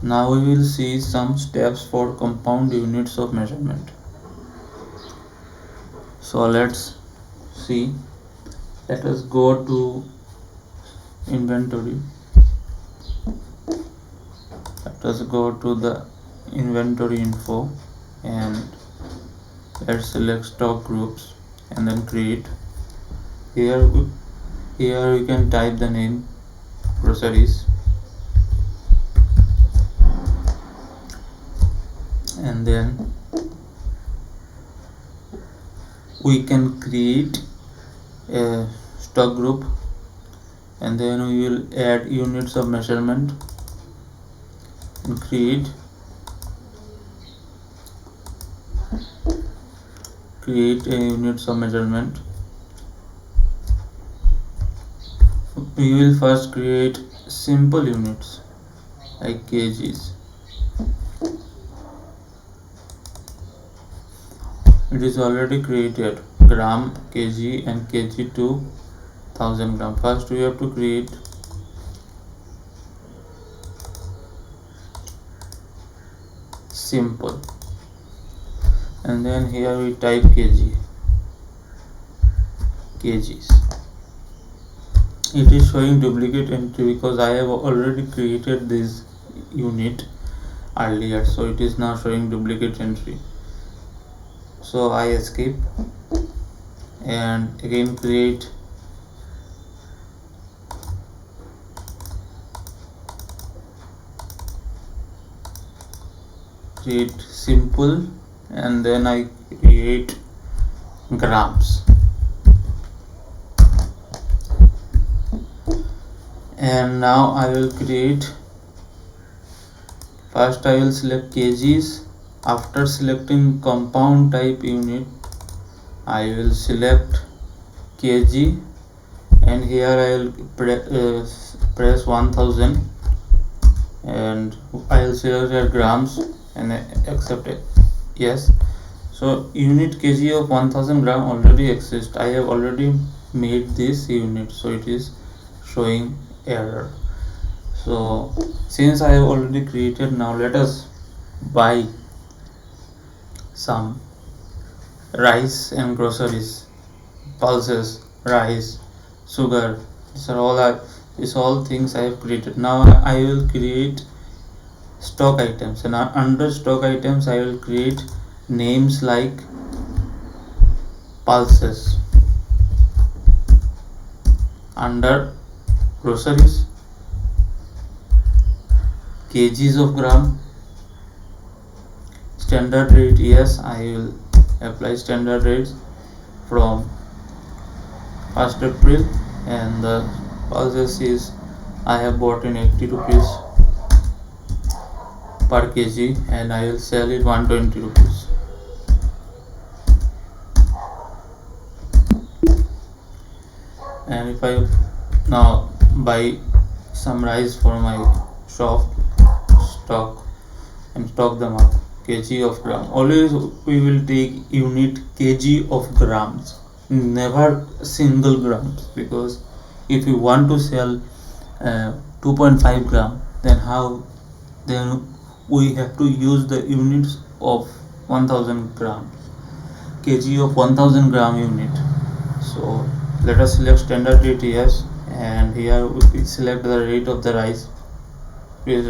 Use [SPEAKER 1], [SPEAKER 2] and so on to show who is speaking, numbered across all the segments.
[SPEAKER 1] Now we will see some steps for compound units of measurement. So let's see. Let us go to inventory. Let us go to the inventory info and let's select stock groups and then create. Here we can type the name groceries and then we can create a stock group and then we will add units of measurement and create a units of measurement. We will first create simple units like kgs. It is already created gram, kg and kg to 1000 gram. First we have to create simple and then here we type kgs. It is showing duplicate entry because I have already created this unit earlier, so it is now showing duplicate entry. So I escape and again create simple and then I create grams and now I will create. First I will select kgs. After selecting compound type unit I will select kg and here I will press 1000 and I will select grams and accept it. Yes, so unit kg of 1000 gram already exists. I have already made this unit, so it is showing error. So since I have already created, now let us buy some rice and groceries, pulses, rice, sugar. These all things I have created. Now I will create stock items and under stock items I will create names like pulses. Under groceries, kgs of gram, standard rate. Yes, I will apply standard rates from 1st April and the pulses is I have bought in 80 rupees per kg and I will sell it 120 rupees. And if I now buy some rice for my shop, stock and stock them up, kg of gram. Always we will take unit kg of grams, never single grams, because if you want to sell 2.5 gram, then we have to use the units of 1000 grams, kg of 1000 gram unit. So let us select standard rate. Yes, and here we select the rate of the rice is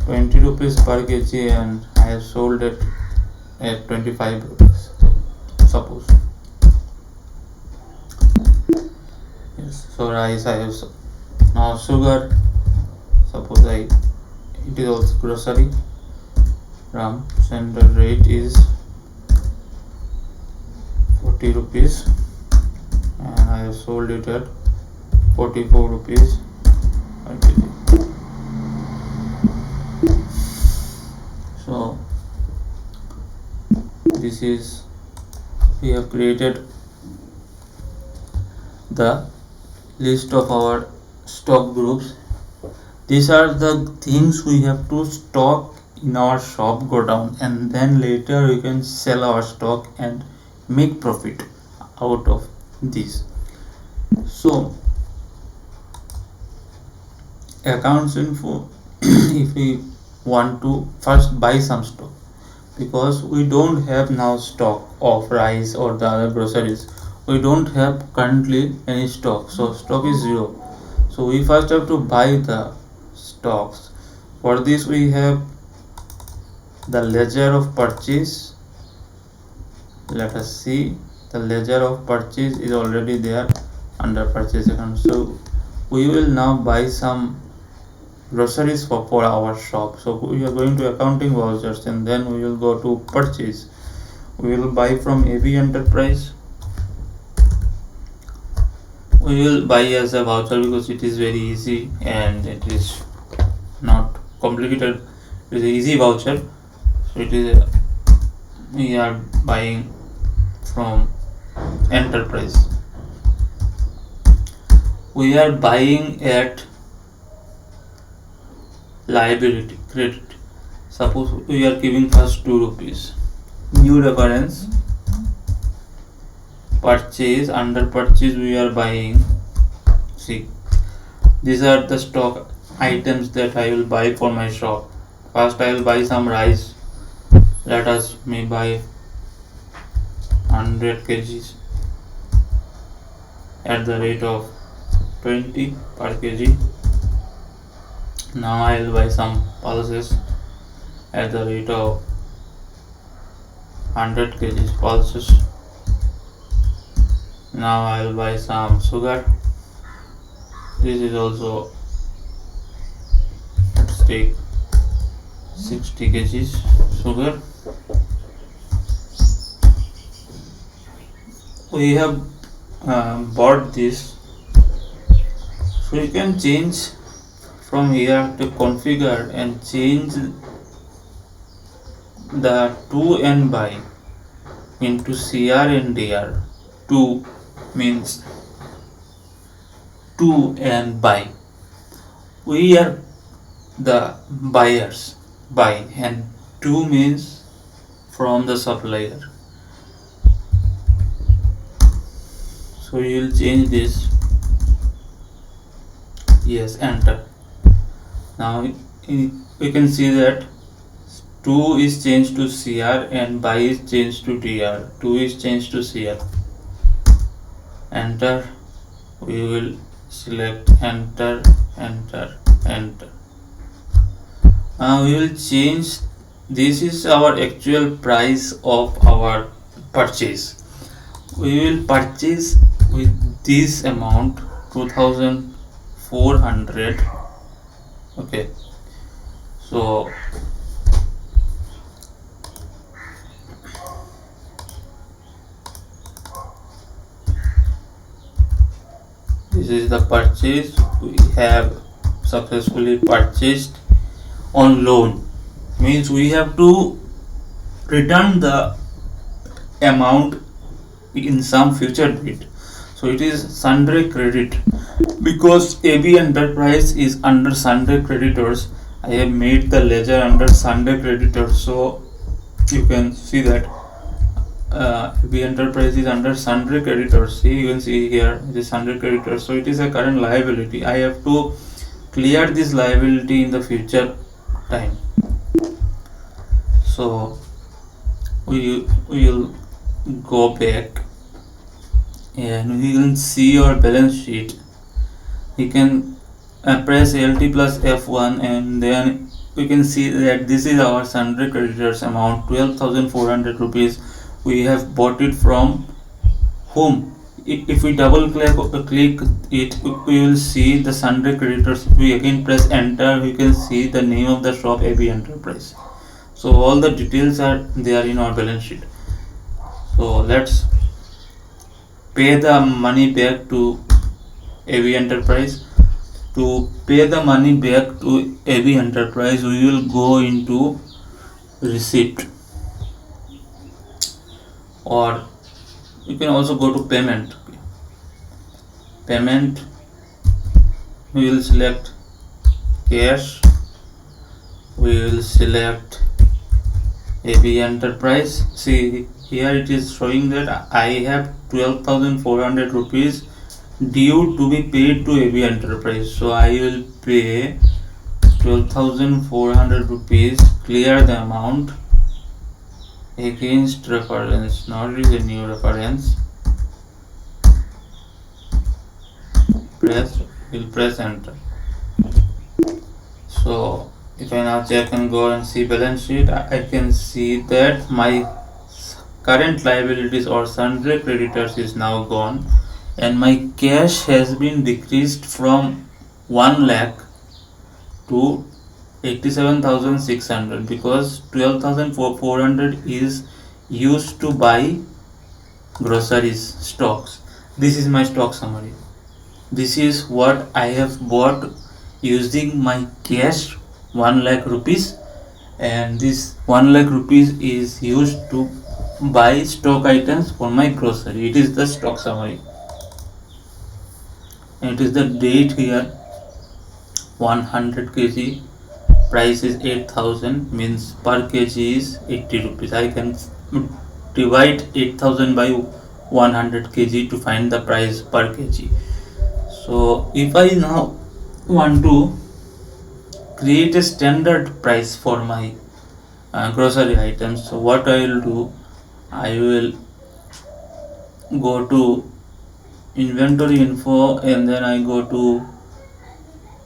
[SPEAKER 1] 20 rupees per kg and I have sold it at 25 rupees, suppose. Yes, so rice I have now sugar, suppose it is also grocery gram, standard rate is 40 rupees and I have sold it at 44 rupees per kg. So this is, we have created the list of our stock groups. These are the things we have to stock in our shop godown, and then later we can sell our stock and make profit out of this. So accounts info if we want to first buy some stock, because we don't have now stock of rice or the other groceries. We don't have currently any stock, so stock is zero. So we first have to buy the stocks. For this we have the ledger of purchase. Let us see, the ledger of purchase is already there under purchase account. So we will now buy some groceries for our shop. So we are going to accounting vouchers, and then we will go to purchase. We will buy from AB Enterprise. We will buy as a voucher because it is very easy and it is not complicated. It is an easy voucher. So it is we are buying from Enterprise. We are buying at liability credit. Suppose we are giving first 2 rupees. New reference, purchase. Under purchase we are buying, see, these are the stock items that I will buy for my shop. First I will buy some rice. Let us may buy 100 kgs at the rate of 20 per kg. Now I will buy some pulses at the rate of 100 kgs pulses. Now I will buy some sugar. This is also, let's take 60 kgs sugar. We have bought this, so you can change from here to configure and change the to and buy into CR and DR. To means to and buy. We are the buyers, buy, and to means from the supplier. So you will change this. Yes, enter. Now we can see that 2 is changed to CR and buy is changed to DR. 2 is changed to CR. Enter. We will select enter, enter, enter. Now we will change. This is our actual price of our purchase. We will purchase with this amount 2400. Okay, so this is the purchase. We have successfully purchased on loan, means we have to return the amount in some future date. So it is sundry credit, because AB Enterprise is under sundry creditors. I have made the ledger under sundry creditors, so you can see that AB Enterprise is under sundry creditors. See, you can see here it is sundry creditors, so it is a current liability. I have to clear this liability in the future time. So we will go back and we can see our balance sheet. We can press LT plus F1 and then we can see that this is our sundry creditors amount, 12,400 rupees. We have bought it from whom? If we double click it, we will see the sundry creditors. If we again press enter, we can see the name of the shop, AB Enterprise. So all the details are there in our balance sheet. So let's pay the money back to AB Enterprise. To pay the money back to AB Enterprise, we will go into receipt, or you can also go to payment. Payment, we will select cash. We will select AB Enterprise. See, here it is showing that I have 12,400 rupees due to be paid to AB Enterprise. So I will pay 12,400 rupees, clear the amount against reference. Now it is a new reference. We'll press enter. So if I now check and go and see balance sheet, I can see that my current liabilities or sundry creditors is now gone, and my cash has been decreased from 1 lakh to 87,600 because 12,400 is used to buy groceries stocks. This is my stock summary. This is what I have bought using my cash 1 lakh rupees, and this 1 lakh rupees is used to buy stock items for my grocery. It is the stock summary, and it is the date here. 100 kg price is 8,000, means per kg is 80 rupees. I can divide 8,000 by 100 kg to find the price per kg. So if I now want to create a standard price for my grocery items, so what I will do, I will go to inventory info and then I go to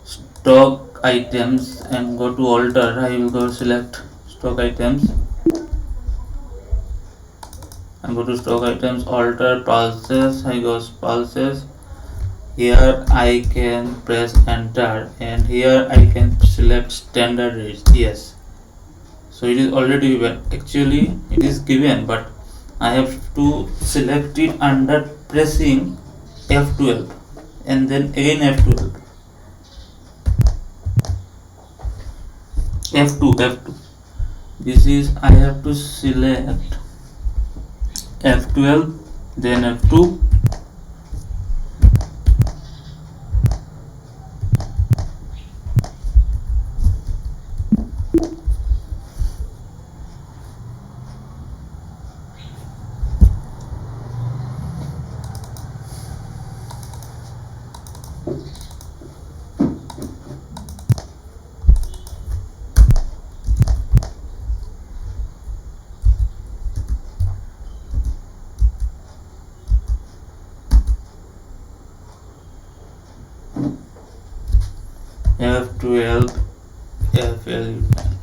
[SPEAKER 1] stock items and go to alter. I will go select stock items and go to stock items, alter pulses. I go pulses. Here I can press enter, and here I can select standard rates. Yes, so it is already given. Actually it is given, but I have to select it under pressing F12 and then again F12. F2. This is, I have to select F12 then F2. F12 F12